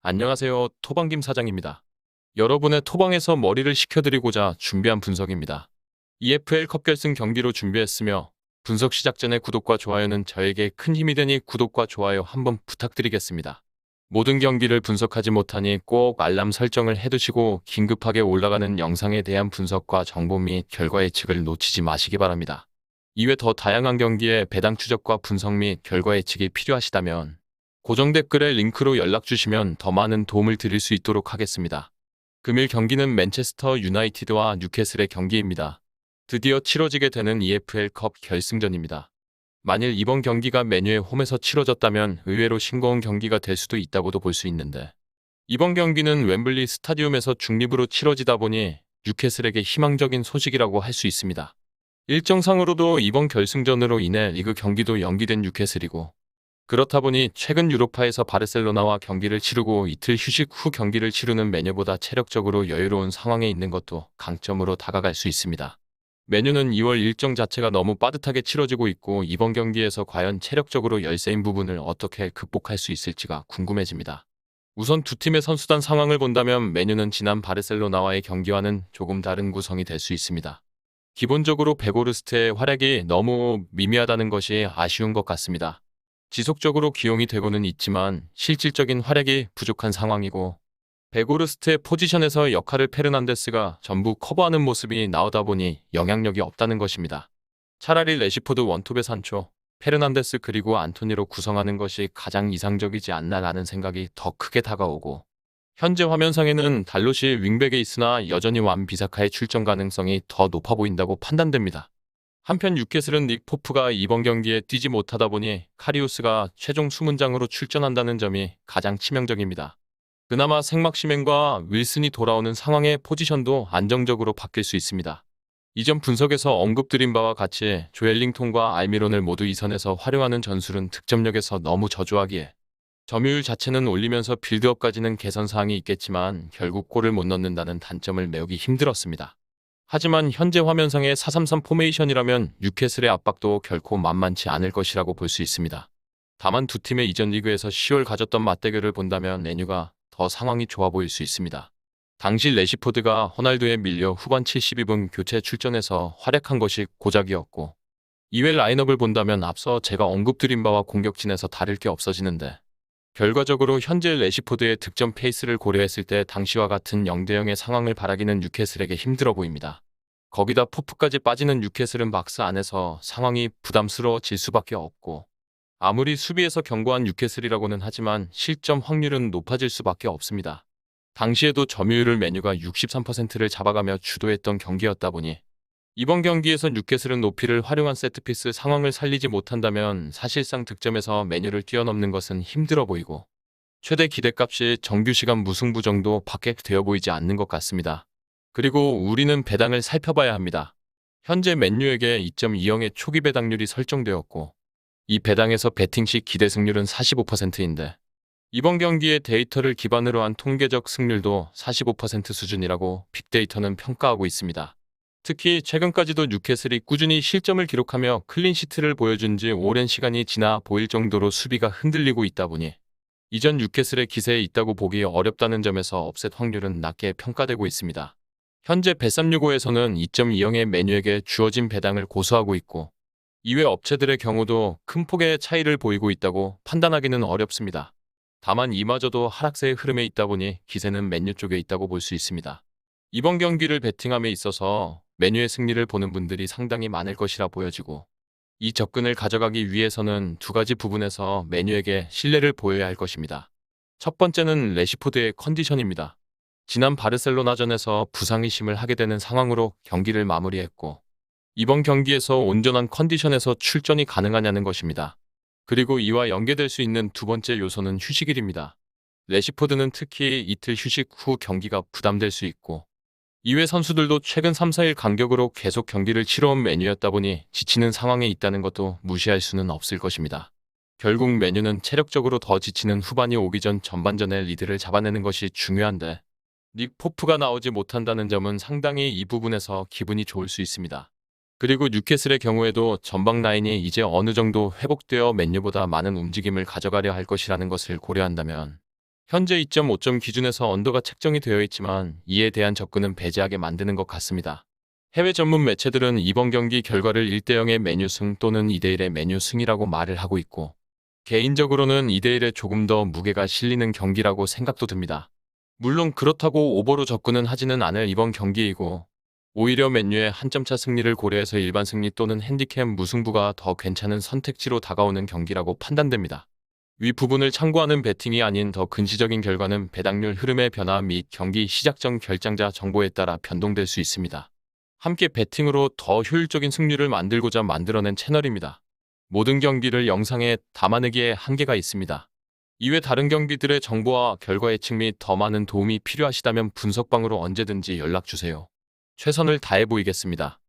안녕하세요. 토방김 사장입니다. 여러분의 토방에서 머리를 식혀드리고자 준비한 분석입니다. EFL컵 결승 경기로 준비했으며 분석 시작 전에 구독과 좋아요는 저에게 큰 힘이 되니 구독과 좋아요 한번 부탁드리겠습니다. 모든 경기를 분석하지 못하니 꼭 알람 설정을 해두시고 긴급하게 올라가는 영상에 대한 분석과 정보 및 결과 예측을 놓치지 마시기 바랍니다. 이외 더 다양한 경기의 배당 추적과 분석 및 결과 예측이 필요하시다면 고정 댓글에 링크로 연락 주시면 더 많은 도움을 드릴 수 있도록 하겠습니다. 금일 경기는 맨체스터 유나이티드와 뉴캐슬의 경기입니다. 드디어 치러지게 되는 EFL컵 결승전입니다. 만일 이번 경기가 맨유의 홈에서 치러졌다면 의외로 싱거운 경기가 될 수도 있다고도 볼 수 있는데 이번 경기는 웸블리 스타디움에서 중립으로 치러지다 보니 뉴캐슬에게 희망적인 소식이라고 할 수 있습니다. 일정상으로도 이번 결승전으로 인해 리그 경기도 연기된 뉴캐슬이고 그렇다 보니 최근 유로파에서 바르셀로나와 경기를 치르고 이틀 휴식 후 경기를 치르는 메뉴보다 체력적으로 여유로운 상황에 있는 것도 강점으로 다가갈 수 있습니다. 메뉴는 2월 일정 자체가 너무 빠듯하게 치러지고 있고 이번 경기에서 과연 체력적으로 열세인 부분을 어떻게 극복할 수 있을지가 궁금해집니다. 우선 두 팀의 선수단 상황을 본다면 메뉴는 지난 바르셀로나와의 경기와는 조금 다른 구성이 될 수 있습니다. 기본적으로 베고르스트의 활약이 너무 미미하다는 것이 아쉬운 것 같습니다. 지속적으로 기용이 되고는 있지만 실질적인 활약이 부족한 상황이고 베고르스트의 포지션에서 역할을 페르난데스가 전부 커버하는 모습이 나오다 보니 영향력이 없다는 것입니다. 차라리 레시포드 원톱의 산초, 페르난데스 그리고 안토니로 구성하는 것이 가장 이상적이지 않나라는 생각이 더 크게 다가오고 현재 화면상에는 달롯이 윙백에 있으나 여전히 완비사카의 출전 가능성이 더 높아 보인다고 판단됩니다. 한편 뉴캐슬은 닉 포프가 이번 경기에 뛰지 못하다 보니 카리우스가 최종 수문장으로 출전한다는 점이 가장 치명적입니다. 그나마 생막시맨과 윌슨이 돌아오는 상황의 포지션도 안정적으로 바뀔 수 있습니다. 이전 분석에서 언급드린 바와 같이 조엘링톤과 알미론을 모두 이선에서 활용하는 전술은 득점력에서 너무 저조하기에 점유율 자체는 올리면서 빌드업까지는 개선사항이 있겠지만 결국 골을 못 넣는다는 단점을 메우기 힘들었습니다. 하지만 현재 화면상의 4-3-3 포메이션이라면 뉴캐슬의 압박도 결코 만만치 않을 것이라고 볼 수 있습니다. 다만 두 팀의 이전 리그에서 10월 가졌던 맞대결을 본다면 메뉴가 더 상황이 좋아 보일 수 있습니다. 당시 레시포드가 호날두에 밀려 후반 72분 교체 출전해서 활약한 것이 고작이었고 이외 라인업을 본다면 앞서 제가 언급드린 바와 공격진에서 다를 게 없어지는데 결과적으로 현재 레시포드의 득점 페이스를 고려했을 때 당시와 같은 0대0의 상황을 바라기는 뉴캐슬에게 힘들어 보입니다. 거기다 포프까지 빠지는 뉴캐슬은 박스 안에서 상황이 부담스러워질 수밖에 없고 아무리 수비에서 견고한 뉴캐슬이라고는 하지만 실점 확률은 높아질 수밖에 없습니다. 당시에도 점유율을 메뉴가 63%를 잡아가며 주도했던 경기였다 보니 이번 경기에서 뉴캐슬은 높이를 활용한 세트피스 상황을 살리지 못한다면 사실상 득점에서 메뉴를 뛰어넘는 것은 힘들어 보이고 최대 기대값이 정규시간 무승부 정도 밖에 되어 보이지 않는 것 같습니다. 그리고 우리는 배당을 살펴봐야 합니다. 현재 맨유에게 2.20의 초기 배당률이 설정되었고 이 배당에서 배팅 시 기대 승률은 45%인데 이번 경기의 데이터를 기반으로 한 통계적 승률도 45% 수준이라고 빅데이터는 평가하고 있습니다. 특히 최근까지도 뉴캐슬이 꾸준히 실점을 기록하며 클린시트를 보여준 지 오랜 시간이 지나 보일 정도로 수비가 흔들리고 있다 보니 이전 뉴캐슬의 기세에 있다고 보기 어렵다는 점에서 업셋 확률은 낮게 평가되고 있습니다. 현재 bet365에서는 2.20의 메뉴에게 주어진 배당을 고수하고 있고 이외 업체들의 경우도 큰 폭의 차이를 보이고 있다고 판단하기는 어렵습니다. 다만 이마저도 하락세의 흐름에 있다 보니 기세는 맨유 쪽에 있다고 볼 수 있습니다. 이번 경기를 베팅함에 있어서 메뉴의 승리를 보는 분들이 상당히 많을 것이라 보여지고 이 접근을 가져가기 위해서는 두 가지 부분에서 메뉴에게 신뢰를 보여야 할 것입니다. 첫 번째는 레시포드의 컨디션입니다. 지난 바르셀로나전에서 부상 의심을 하게 되는 상황으로 경기를 마무리했고 이번 경기에서 온전한 컨디션에서 출전이 가능하냐는 것입니다. 그리고 이와 연계될 수 있는 두 번째 요소는 휴식일입니다. 레시포드는 특히 이틀 휴식 후 경기가 부담될 수 있고 이외 선수들도 최근 3-4일 간격으로 계속 경기를 치러온 메뉴였다 보니 지치는 상황에 있다는 것도 무시할 수는 없을 것입니다. 결국 메뉴는 체력적으로 더 지치는 후반이 오기 전 전반전에 리드를 잡아내는 것이 중요한데 닉 포프가 나오지 못한다는 점은 상당히 이 부분에서 기분이 좋을 수 있습니다. 그리고 뉴캐슬의 경우에도 전방 라인이 이제 어느 정도 회복되어 맨유보다 많은 움직임을 가져가려 할 것이라는 것을 고려한다면 현재 2.5점 기준에서 언더가 책정이 되어 있지만 이에 대한 접근은 배제하게 만드는 것 같습니다. 해외 전문 매체들은 이번 경기 결과를 1대0의 메뉴 승 또는 2대1의 메뉴 승이라고 말을 하고 있고, 개인적으로는 2대1에 조금 더 무게가 실리는 경기라고 생각도 듭니다. 물론 그렇다고 오버로 접근은 하지는 않을 이번 경기이고, 오히려 맨유의 한 점차 승리를 고려해서 일반 승리 또는 핸디캡 무승부가 더 괜찮은 선택지로 다가오는 경기라고 판단됩니다. 위 부분을 참고하는 베팅이 아닌 더 근시적인 결과는 배당률 흐름의 변화 및 경기 시작 전 결장자 정보에 따라 변동될 수 있습니다. 함께 베팅으로 더 효율적인 승률을 만들고자 만들어낸 채널입니다. 모든 경기를 영상에 담아내기에 한계가 있습니다. 이외 다른 경기들의 정보와 결과 예측 및 더 많은 도움이 필요하시다면 분석방으로 언제든지 연락주세요. 최선을 다해 보이겠습니다.